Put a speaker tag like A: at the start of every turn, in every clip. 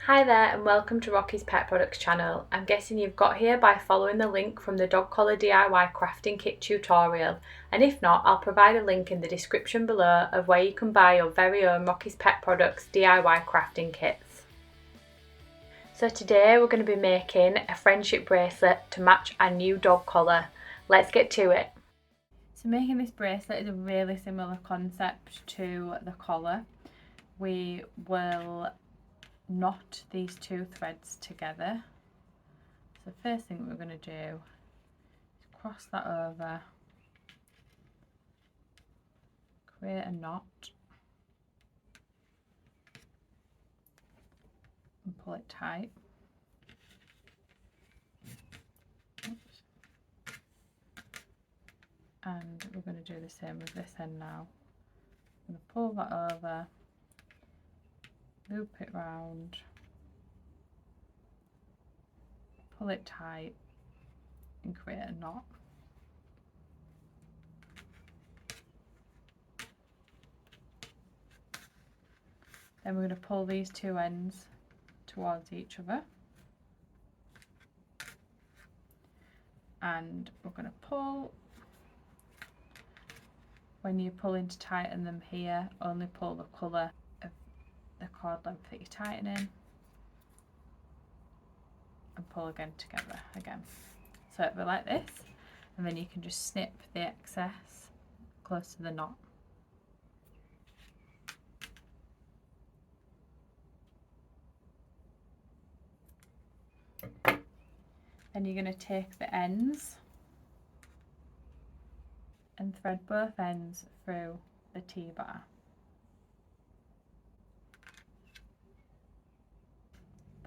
A: Hi there and welcome to Rocky's Pet Products channel. I'm guessing you've got here by following the link from the dog collar DIY crafting kit tutorial, and if not, I'll provide a link in the description below of where you can buy your very own Rocky's Pet Products DIY crafting kits. So today we're going to be making a friendship bracelet to match our new dog collar. Let's get to it. So making this bracelet is a really similar concept to the collar. We will knot these two threads together. So the first thing we're going to do is cross that over, create a knot and pull it tight. Oops. And we're going to do the same with this end now. I'm going to pull that over, loop it round, pull it tight and create a knot. Then we're going to pull these two ends towards each other, and we're going to pull. When you're pulling to tighten them here, only pull the colour of the cord length that you're tightening and pull again together again. So it'll be like this, and then you can just snip the excess close to the knot. Then you're going to take the ends and thread both ends through the T-bar.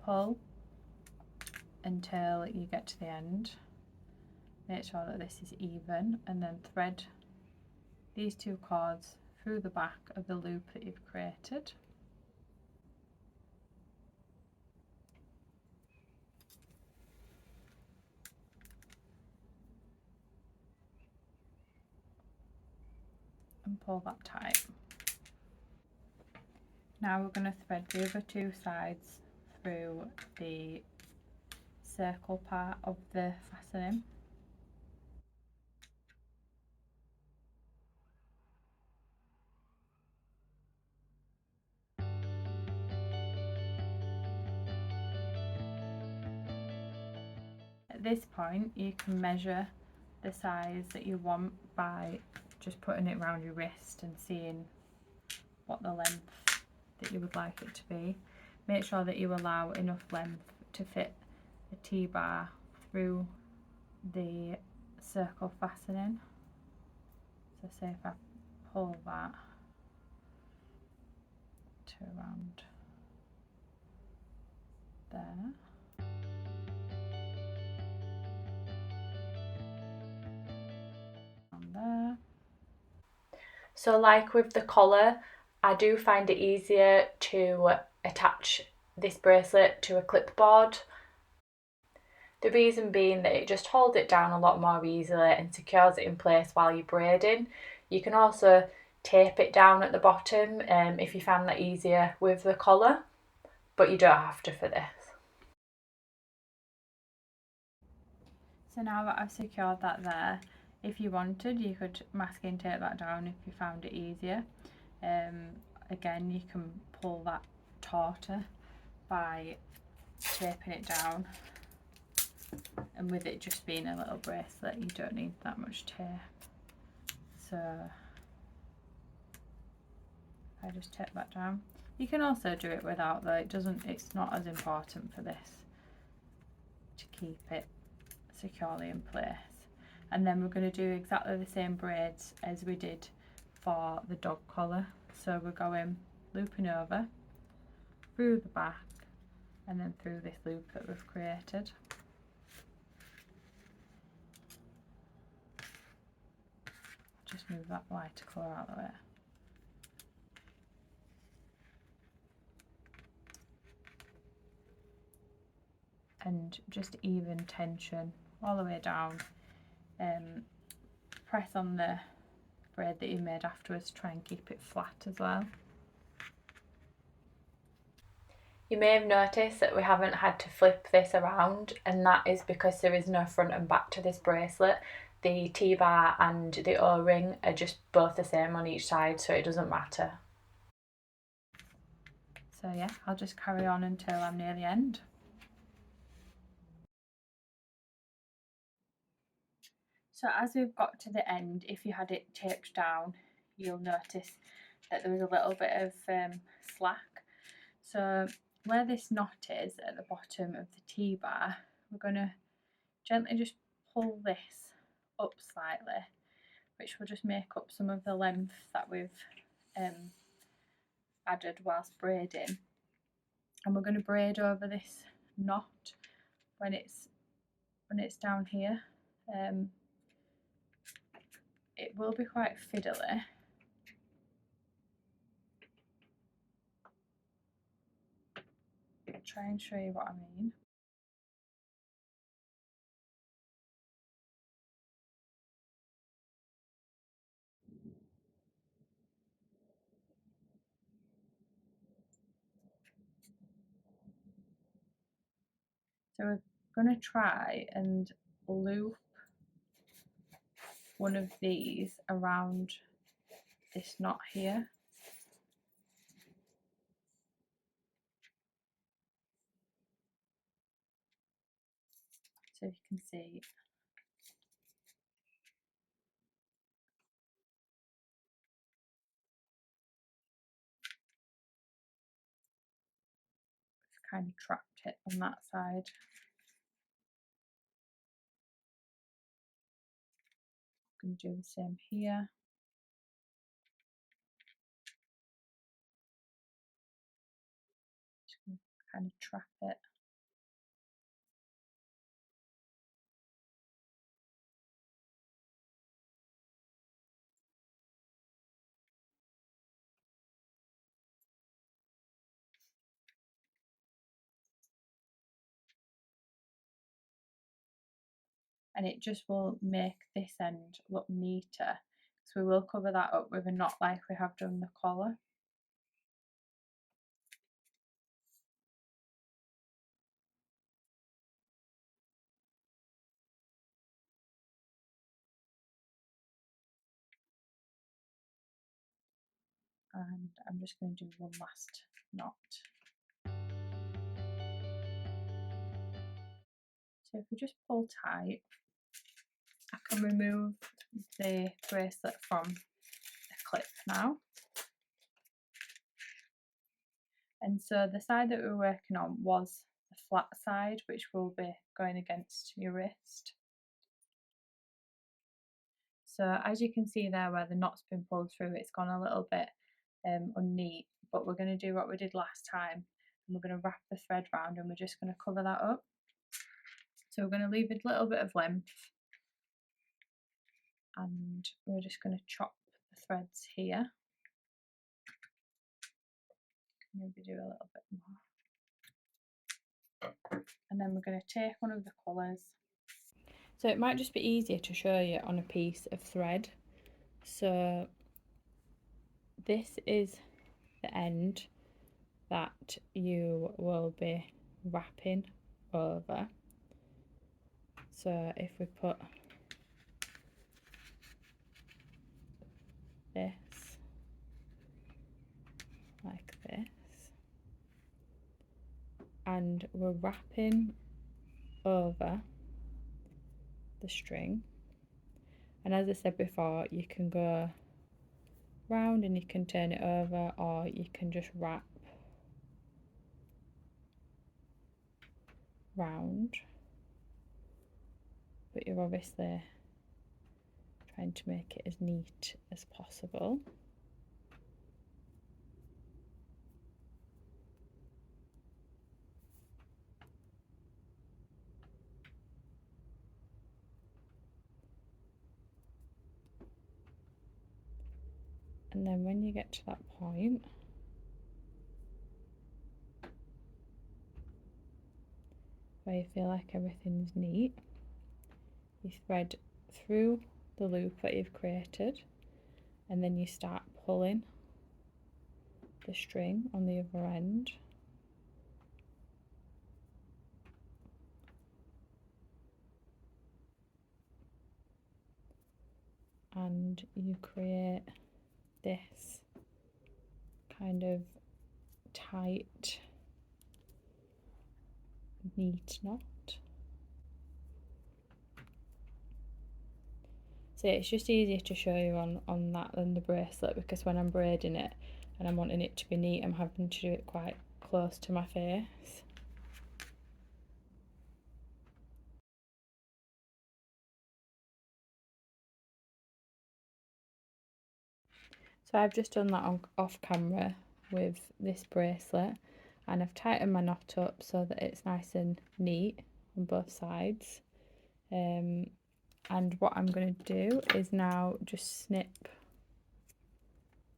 A: Pull until you get to the end. Make sure that this is even, and then thread these two cords through the back of the loop that you've created. And pull that tight. Now we're going to thread the other two sides through the circle part of the fastening. At this point you can measure the size that you want by just putting it around your wrist and seeing what the length that you would like it to be. Make sure that you allow enough length to fit the T-bar through the circle fastening. So say if I pull that to around there. There. So like with the collar, I do find it easier to attach this bracelet to a clipboard. The reason being that it just holds it down a lot more easily and secures it in place while you're braiding. You can also tape it down at the bottom if you find that easier with the collar, but you don't have to for this. So now that I've secured that there, if you wanted, you could masking tape that down if you found it easier. Again, you can pull that tauter by taping it down, and with it just being a little bracelet, you don't need that much tape. So I just tape that down. You can also do it without though, it's not as important for this to keep it securely in place. And then we're going to do exactly the same braids as we did for the dog collar. So we're going looping over, through the back, and then through this loop that we've created. Just move that lighter colour out of the way. And just even tension all the way down. Press on the braid that you made afterwards to try and keep it flat as well. You may have noticed that we haven't had to flip this around, and that is because there is no front and back to this bracelet. The T-bar and the O-ring are just both the same on each side, so it doesn't matter. So yeah, I'll just carry on until I'm near the end. So as we've got to the end, if you had it taped down, you'll notice that there was a little bit of slack. So where this knot is at the bottom of the T-bar, we're going to gently just pull this up slightly, which will just make up some of the length that we've added whilst braiding. And we're going to braid over this knot when it's down here. It will be quite fiddly. I'll try and show you what I mean. So we're going to try and loop one of these around this knot here. So you can see it's kind of trapped it on that side. I'm going to do the same here. Just going to kind of trap it. And it just will make this end look neater. So we will cover that up with a knot like we have done the collar. And I'm just going to do one last knot. So if we just pull tight, I can remove the bracelet from the clip now. And so the side that we were working on was the flat side, which will be going against your wrist. So as you can see there where the knot's been pulled through, it's gone a little bit unneat, but we're going to do what we did last time, and we're going to wrap the thread round and we're just going to cover that up. So we're going to leave a little bit of length, and we're just going to chop the threads here. Maybe do a little bit more. And then we're going to take one of the colours. So it might just be easier to show you on a piece of thread. So this is the end that you will be wrapping over. So if we put this like this, and we're wrapping over the string, and as I said before, you can go round and you can turn it over, or you can just wrap round, but you're obviously trying to make it as neat as possible. And then when you get to that point, where you feel like everything's neat, you thread through the loop that you've created, and then you start pulling the string on the other end, and you create this kind of tight, neat knot. So it's just easier to show you on that than the bracelet, because when I'm braiding it and I'm wanting it to be neat, I'm having to do it quite close to my face. So I've just done that off camera with this bracelet, and I've tightened my knot up so that it's nice and neat on both sides. And what I'm going to do is now just snip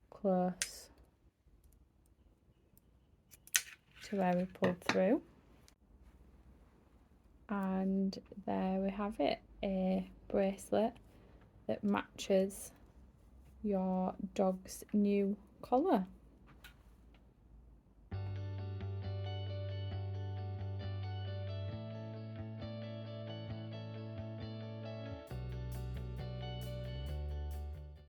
A: close to where we pulled through, and there we have it, a bracelet that matches your dog's new collar.